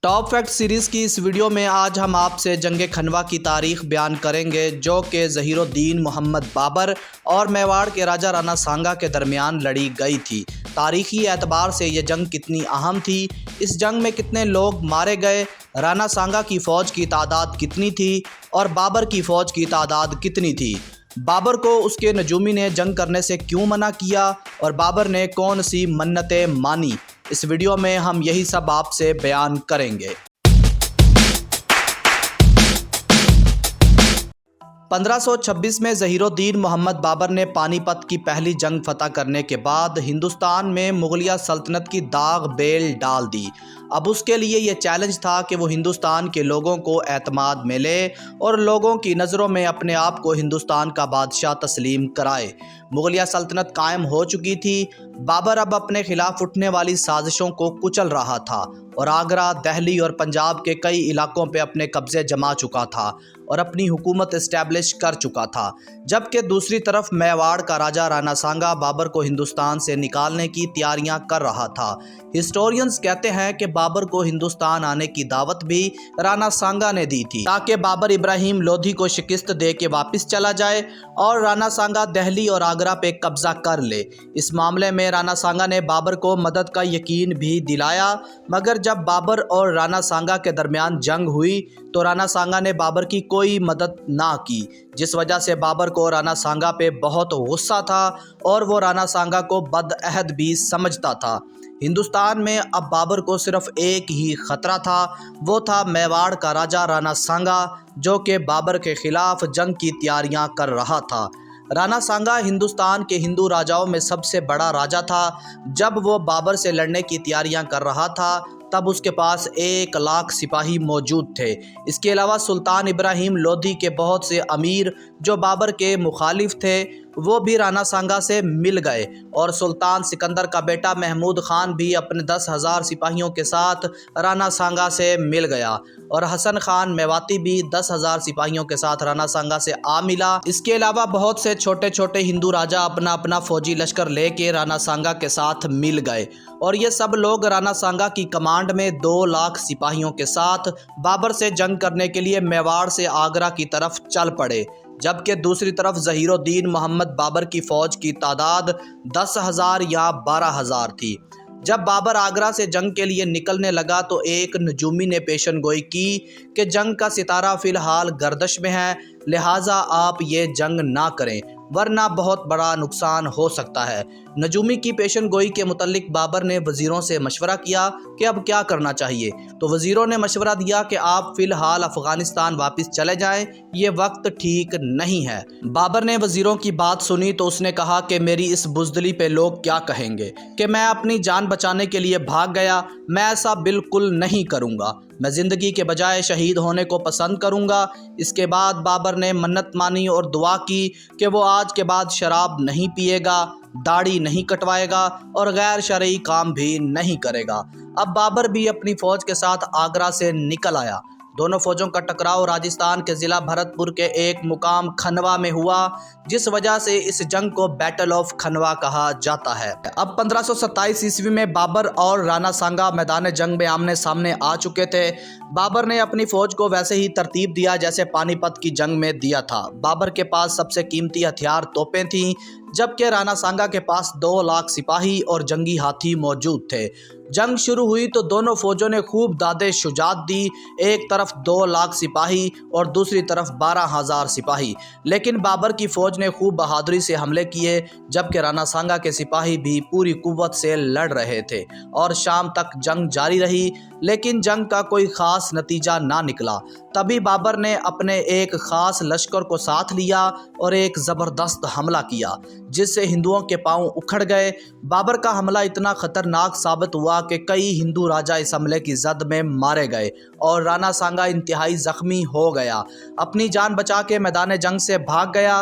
Top fact series کی اس video میں آج ہم آپ سے جنگ کھنوا کی تاریخ بیان کریں گے جو کہ ظہیر الدین محمد بابر اور میواڑ کے راجہ رانا سانگا کے درمیان لڑی گئی تھی۔ تاریخی اعتبار سے یہ جنگ کتنی اہم تھی، اس جنگ میں کتنے لوگ مارے گئے، رانا سانگا کی فوج کی تعداد کتنی تھی اور بابر کی فوج کی تعداد کتنی تھی، بابر کو اس کے نجومی نے جنگ کرنے سے کیوں منع کیا اور بابر نے کون سی منتیں مانی، اس ویڈیو میں ہم یہی سب آپ سے بیان کریں گے۔ 1526 میں ظہیر الدین محمد بابر نے پانی پت کی پہلی جنگ فتح کرنے کے بعد ہندوستان میں مغلیہ سلطنت کی داغ بیل ڈال دی۔ اب اس کے لیے یہ چیلنج تھا کہ وہ ہندوستان کے لوگوں کو اعتماد میں لے اور لوگوں کی نظروں میں اپنے آپ کو ہندوستان کا بادشاہ تسلیم کرائے۔ مغلیہ سلطنت قائم ہو چکی تھی، بابر اب اپنے خلاف اٹھنے والی سازشوں کو کچل رہا تھا اور آگرہ، دہلی اور پنجاب کے کئی علاقوں پہ اپنے قبضے جما چکا تھا اور اپنی حکومت اسٹیبلش کر چکا تھا، جبکہ دوسری طرف میواڑ کا راجہ رانا سانگا بابر کو ہندوستان سے نکالنے کی تیاریاں کر رہا تھا۔ ہسٹورینز کہتے ہیں کہ بابر کو ہندوستان آنے کی دعوت بھی رانا سانگا نے دی تھی تاکہ بابر ابراہیم لودھی کو شکست دے کے واپس چلا جائے اور رانا سانگا دہلی اور آگرہ پہ قبضہ کر لے۔ اس معاملے میں رانا سانگا نے بابر کو مدد کا یقین بھی دلایا، مگر جب بابر اور رانا سانگا کے درمیان جنگ ہوئی تو رانا سانگا نے بابر کی کوئی مدد نہ کی، جس وجہ سے بابر کو رانا سانگا پہ بہت غصہ تھا اور وہ رانا سانگا کو بدعہد بھی سمجھتا تھا۔ ہندوستان میں اب بابر کو صرف ایک ہی خطرہ تھا، وہ تھا میواڑ کا راجہ رانا سانگا جو کہ بابر کے خلاف جنگ کی تیاریاں کر رہا تھا۔ رانا سانگا ہندوستان کے ہندو راجاؤں میں سب سے بڑا راجا تھا۔ جب وہ بابر سے لڑنے کی تیاریاں کر رہا تھا تب اس کے پاس 1,00,000 سپاہی موجود تھے۔ اس کے علاوہ سلطان ابراہیم لودھی کے بہت سے امیر جو بابر کے مخالف تھے وہ بھی رانا سانگا سے مل گئے اور سلطان سکندر کا بیٹا محمود خان بھی اپنے 10,000 سپاہیوں کے ساتھ رانا سانگا سے مل گیا اور حسن خان میواتی بھی 10,000 سپاہیوں کے ساتھ رانا سانگا سے آ ملا۔ اس کے علاوہ بہت سے چھوٹے چھوٹے ہندو راجا اپنا اپنا فوجی لشکر لے کے رانا سانگا کے ساتھ مل گئے اور یہ سب لوگ رانا سانگا کی کمانڈ میں 2,00,000 سپاہیوں کے ساتھ بابر سے جنگ کرنے کے لیے میواڑ سے آگرہ کی طرف چل پڑے، جبکہ دوسری طرف ظہیر الدین محمد بابر کی فوج کی تعداد 10,000 یا 12,000 تھی۔ جب بابر آگرہ سے جنگ کے لیے نکلنے لگا تو ایک نجومی نے پیشن گوئی کی کہ جنگ کا ستارہ فی الحال گردش میں ہے، لہٰذا آپ یہ جنگ نہ کریں ورنہ بہت بڑا نقصان ہو سکتا ہے۔ نجومی کی پیشن گوئی کے متعلق بابر نے وزیروں سے مشورہ کیا کہ اب کیا کرنا چاہیے، تو وزیروں نے مشورہ دیا کہ آپ فی الحال افغانستان واپس چلے جائیں، یہ وقت ٹھیک نہیں ہے۔ بابر نے وزیروں کی بات سنی تو اس نے کہا کہ میری اس بزدلی پہ لوگ کیا کہیں گے کہ میں اپنی جان بچانے کے لیے بھاگ گیا، میں ایسا بالکل نہیں کروں گا، میں زندگی کے بجائے شہید ہونے کو پسند کروں گا۔ اس کے بعد بابر نے منت مانی اور دعا کی کہ وہ آج کے بعد شراب نہیں پیے گا، داڑھی نہیں کٹوائے گا اور غیر شرعی کام بھی نہیں کرے گا۔ اب بابر بھی اپنی فوج کے ساتھ آگرہ سے نکل آیا۔ دونوں فوجوں کا ٹکراؤ راجستھان کے ضلع بھرت پور کے ایک مقام کھنوا میں ہوا، جس وجہ سے اس جنگ کو بیٹل آف کھنوا کہا جاتا ہے۔ اب 1527 عیسوی میں بابر اور رانا سانگا میدان جنگ میں آمنے سامنے آ چکے تھے۔ بابر نے اپنی فوج کو ویسے ہی ترتیب دیا جیسے پانی پت کی جنگ میں دیا تھا۔ بابر کے پاس سب سے قیمتی ہتھیار توپیں تھیں، جبکہ رانا سانگا کے پاس 2,00,000 سپاہی اور جنگی ہاتھی موجود تھے۔ جنگ شروع ہوئی تو دونوں فوجوں نے خوب دادِ شجاعت دی، ایک طرف 2,00,000 سپاہی اور دوسری طرف 12,000 سپاہی، لیکن بابر کی فوج نے خوب بہادری سے حملے کیے، جبکہ رانا سانگا کے سپاہی بھی پوری قوت سے لڑ رہے تھے اور شام تک جنگ جاری رہی، لیکن جنگ کا کوئی خاص نتیجہ نہ نکلا۔ تبھی بابر نے اپنے ایک خاص لشکر کو ساتھ لیا اور ایک زبردست حملہ کیا جس سے ہندوؤں کے پاؤں اکھڑ گئے۔ بابر کا حملہ اتنا خطرناک ثابت ہوا کہ کئی ہندو راجا اس حملے کی زد میں مارے گئے اور رانا سانگا انتہائی زخمی ہو گیا، اپنی جان بچا کے میدان جنگ سے بھاگ گیا۔